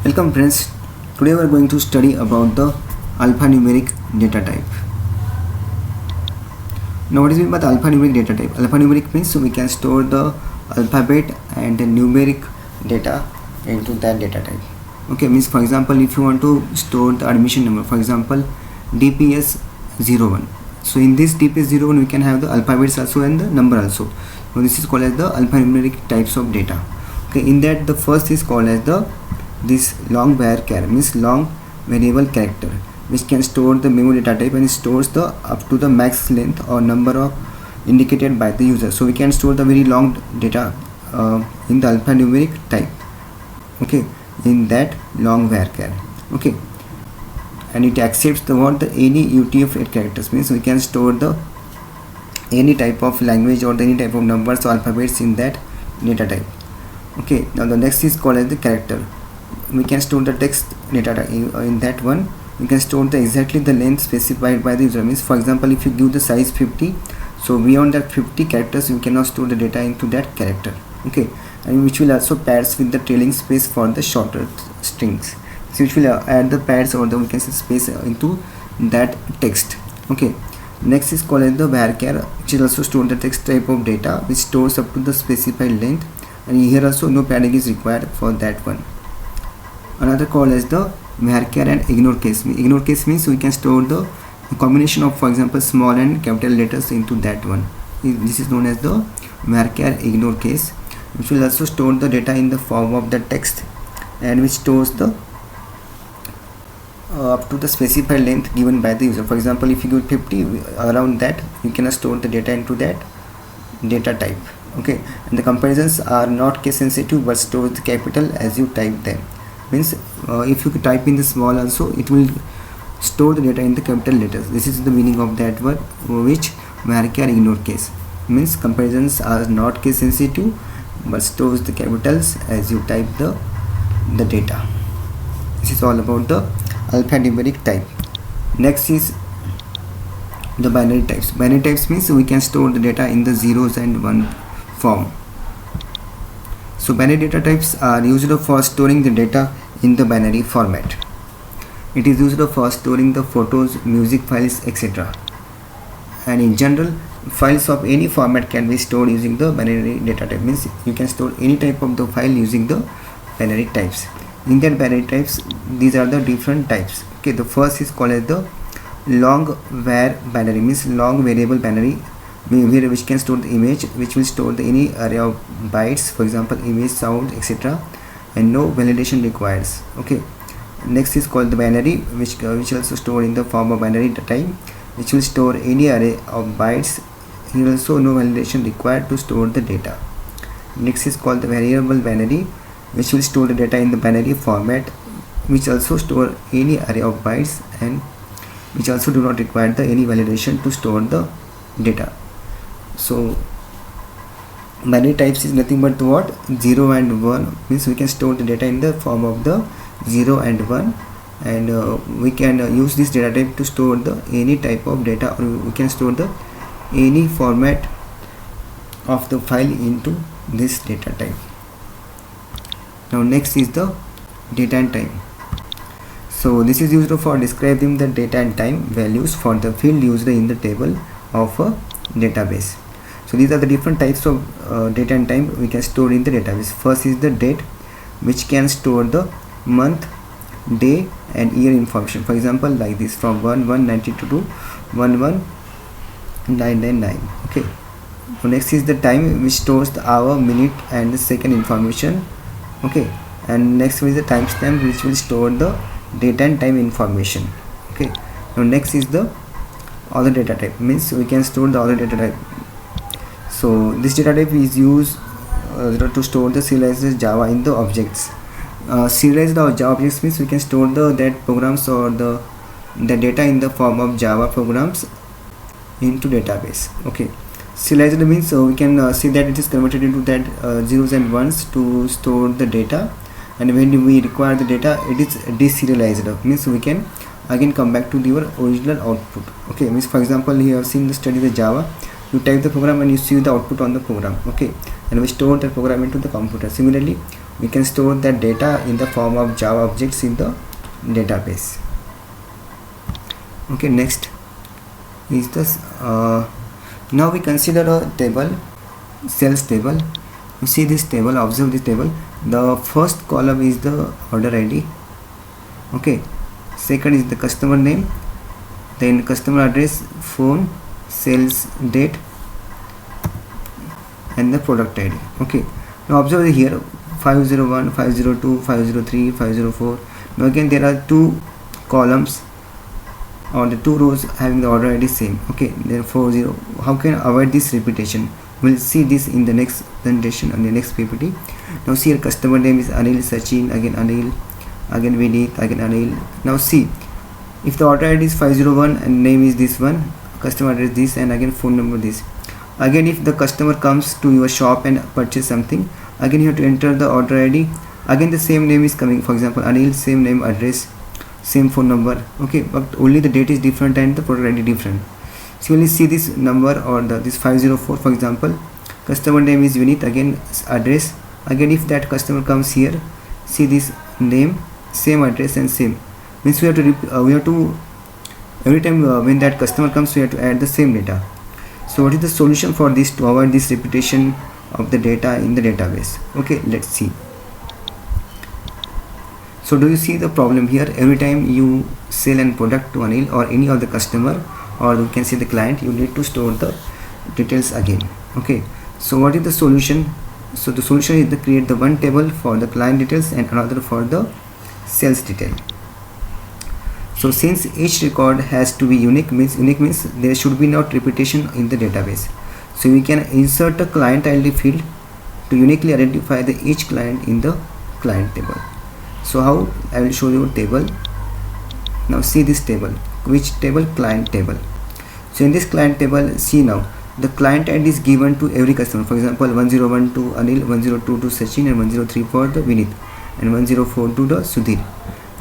Welcome friends. Today we are going to study about the alphanumeric data type. Now what is meant by the alphanumeric data type? Alphanumeric means we can store the alphabet and the numeric data into that data type. Okay, means for example if you want to store the admission number, for example DPS 01. So in this DPS 01 we can have the alphabets also and the number also. So this is called as the alphanumeric types of data. Okay, in that the first is called as the this long varchar, means long variable character, which can store the memory data type and stores the up to the max length or number of indicated by the user. So we can store the very long data in the alphanumeric type, okay, in that long varchar. Okay, and it accepts the any UTF-8 characters, means we can store the any type of language or any type of numbers or alphabets in that data type. Okay, now the next is called as the character. We can store the text data in that one. We can store the exactly the length specified by the user, means for example if you give the size 50, so beyond that 50 characters you cannot store the data into that character. Okay, and which will also pads with the trailing space for the shorter strings, so which will add the pads or the we can say space into that text. Okay, next is called as the varchar, which is also store the text type of data which stores up to the specified length, and here also no padding is required for that one. Another called as the varchar and ignore case. Ignore case means we can store the combination of, for example, small and capital letters into that one. This is known as the varchar ignore case, which will also store the data in the form of the text and which stores the up to the specified length given by the user. For example, if you give 50, around that you can store the data into that data type. Okay, and the comparisons are not case sensitive but stores the capital as you type them. Means if you type in the small also, it will store the data in the capital letters. This is the meaning of that word, which varchar ignore case, means comparisons are not case sensitive but stores the capitals as you type the data. This is all about the alphanumeric type. Next is the binary types. Binary types means we can store the data in the zeros and one form. So binary data types are used for storing the data in the binary format. It is used for storing the photos, music files, etc. And in general, files of any format can be stored using the binary data type, means you can store any type of the file using the binary types. In that binary types, these are the different types. Okay, the first is called as the long var binary, means long variable binary, which can store the image, which will store the any array of bytes, for example image, sound, etc., and no validation requires. Okay, next is called the binary, which also store in the form of binary data type, which will store any array of bytes. Here also no validation required to store the data. Next is called the variable binary, which will store the data in the binary format, which also store any array of bytes and which also do not require the any validation to store the data. So binary types is nothing but what? 0 and 1, means we can store the data in the form of the 0 and 1, and we can use this data type to store the any type of data, or we can store the any format of the file into this data type. Now next is the data and time. So this is used for describing the data and time values for the field used in the table of a database. So these are the different types of data and time we can store in the database. First is the date, which can store the month, day and year information, for example like this, from 1192 to 11999. Okay, so next is the time, which stores the hour, minute and the second information. Okay, and next is the timestamp, which will store the date and time information. Okay, now next is the other data type, means we can store the other data type. So this data type is used to store the serialized Java in the objects. Serialized Java objects means we can store that programs or the data in the form of Java programs into database. Okay, serialized means we can see that it is converted into that zeros and ones to store the data, and when we require the data it is deserialized, means we can again come back to your original output. Okay, means for example you have seen the study the Java, you type the program and you see the output on the program. Okay, and we store that program into the computer. Similarly, we can store that data in the form of Java objects in the database. Okay, next is this now we consider a table, sales table. You see this table, observe this table. The first column is the order ID, okay, second is the customer name, then customer address, phone, sales date, and the product ID. Okay, now observe here 501, 502, 503, 504. Now again there are two columns or the two rows having the order ID same. Okay, then 40. How can I avoid this repetition? We'll see this in the next presentation on the next PPT. Now see here, customer name is Anil, Sachin, again Anil, again Vinit, again Anil. Now see, if the order ID is 501 and name is this one, customer address this, and again phone number this. Again, if the customer comes to your shop and purchase something, again you have to enter the order ID. Again the same name is coming, for example Anil, same name, address, same phone number. Okay, but only the date is different and the product ID different. So you only see this number or this 504, for example, customer name is Vinit, again address. Again if that customer comes here, see this name, same address and same. Means we have to every time when that customer comes, we have to add the same data. So what is the solution for this to avoid this repetition of the data in the database? Okay, let's see. So do you see the problem here? Every time you sell a product to Anil or any other customer, or you can say the client, you need to store the details again. Okay, so what is the solution? So the solution is to create the one table for the client details and another for the sales detail. So since each record has to be unique means there should be not repetition in the database. So we can insert a client ID field to uniquely identify each client in the client table. So how? I will show you a table. Now see this table. Which table? Client table. So in this client table, see now the client ID is given to every customer. For example, 101 to Anil, 102 to Sachin, and 103 for the Vinit, and 104 to the Sudhir,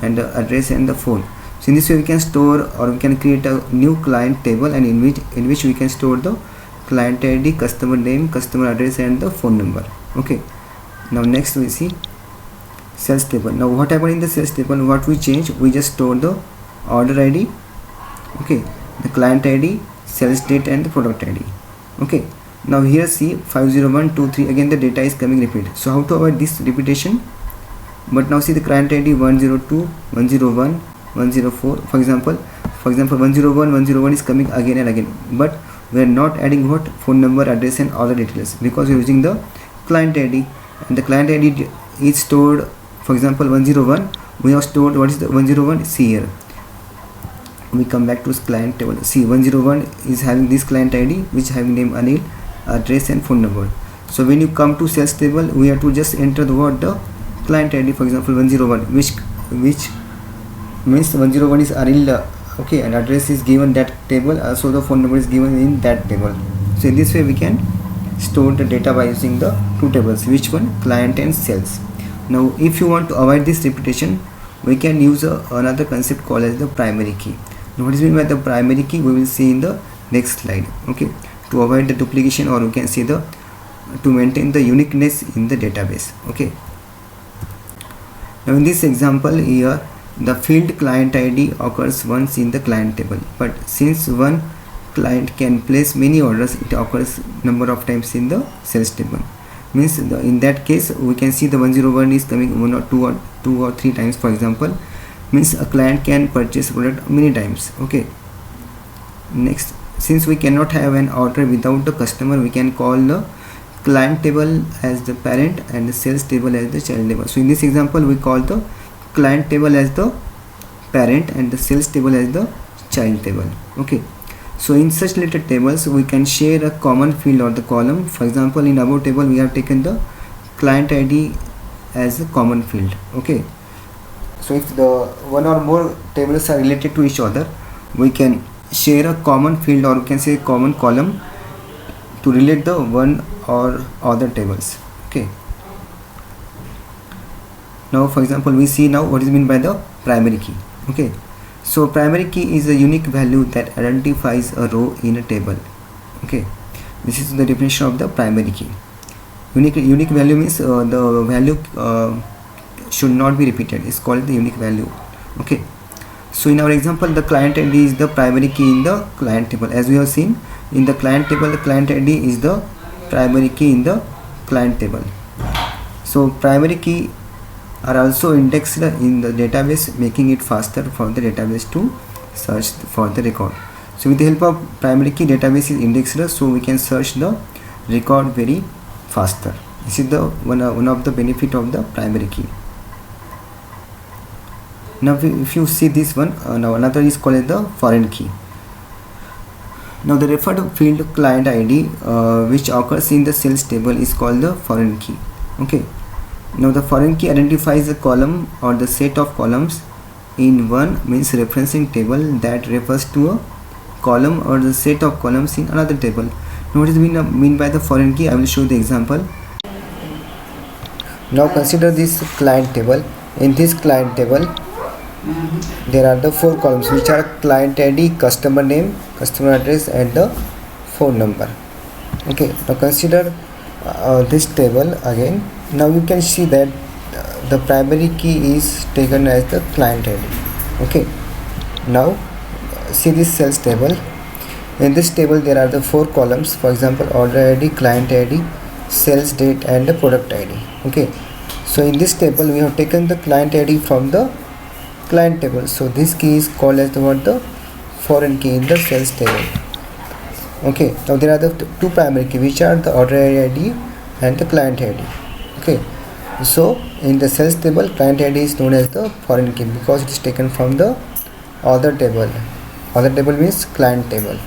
and the address and the phone. So in this way we can store, or we can create a new client table, and in which we can store the client ID, customer name, customer address, and the phone number. Okay, now next we see sales table. Now what happened in the sales table? What we change? We just store the order ID, okay, the client ID, sales date, and the product ID. Okay, now here see 501, 2, 3, again the data is coming repeat. So how to avoid this repetition? But now see the client ID 102, 101, 104. For example 101 is coming again and again, but we are not adding what? Phone number, address, and other details, because we are using the client ID, and the client ID is stored. For example 101, we have stored, what is the 101? See here, we come back to this client table. See, 101 is having this client ID which having name Anil, address, and phone number. So when you come to sales table, we have to just enter the word the client ID. For example 101, which means 101 is Anil, okay, and address is given that table, also the phone number is given in that table. So in this way we can store the data by using the two tables. Which one? Client and sales. Now if you want to avoid this repetition, we can use another concept called as the primary key. Now what is meant by the primary key? We will see in the next slide. Okay, to avoid the duplication, or we can say to maintain the uniqueness in the database. Okay, now in this example here, the field client ID occurs once in the client table, but since one client can place many orders, it occurs number of times in the sales table. Means in that case we can see the 101 is coming one or two or three times. For example, means a client can purchase product many times. Okay, next, since we cannot have an order without the customer, we can call the client table as the parent and the sales table as the child table. So in this example we call the client table as the parent and the sales table as the child table. Okay, so in such related tables we can share a common field or the column. For example, in above table we have taken the client ID as a common field. Okay, so if the one or more tables are related to each other, we can share a common field, or we can say common column, to relate the one or other tables. Okay, now for example we see now what is meant by the primary key. Okay, so primary key is a unique value that identifies a row in a table. Okay, this is the definition of the primary key. Unique value means the value should not be repeated. It's called the unique value. Okay. So in our example, the client ID is the primary key in the client table. As we have seen in the client table, the client ID is the primary key in the client table. So primary key are also indexed in the database, making it faster for the database to search for the record. So with the help of primary key, database is indexed, so we can search the record very faster. This is the one of the benefit of the primary key. Now if you see this one, now another is called the foreign key. Now the referred field client ID which occurs in the sales table is called the foreign key. Okay. Now the foreign key identifies a column or the set of columns in one means referencing table that refers to a column or the set of columns in another table. Now what is mean by the foreign key? I will show the example. Now consider this client table. In this client table there are the 4 columns which are client ID, customer name, customer address and the phone number. Okay, now consider this table again. Now you can see that the primary key is taken as the client ID. Okay, now see this sales table. In this table there are the 4 columns, for example order ID, client ID, sales date and the product ID. Okay, so in this table we have taken the client ID from the client table, so this key is called as the foreign key in the sales table. Okay, now there are the 2 primary key which are the order ID and the client ID. Okay, so in the sales table client ID is known as the foreign key because it is taken from the other table. Other table means client table.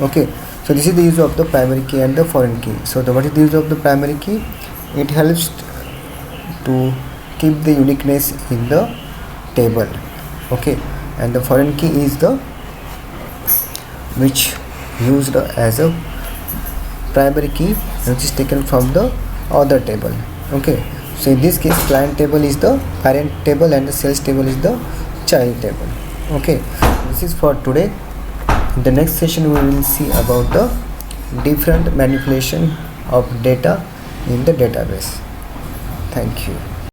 Okay, so this is the use of the primary key and the foreign key. So what is the use of the primary key? It helps to keep the uniqueness in the table. Okay, and the foreign key is the which used as a primary key which is taken from the other table. Okay, so in this case client table is the parent table and the sales table is the child table. Okay, this is for today. In the next session we will see about the different manipulation of data in the database. Thank you.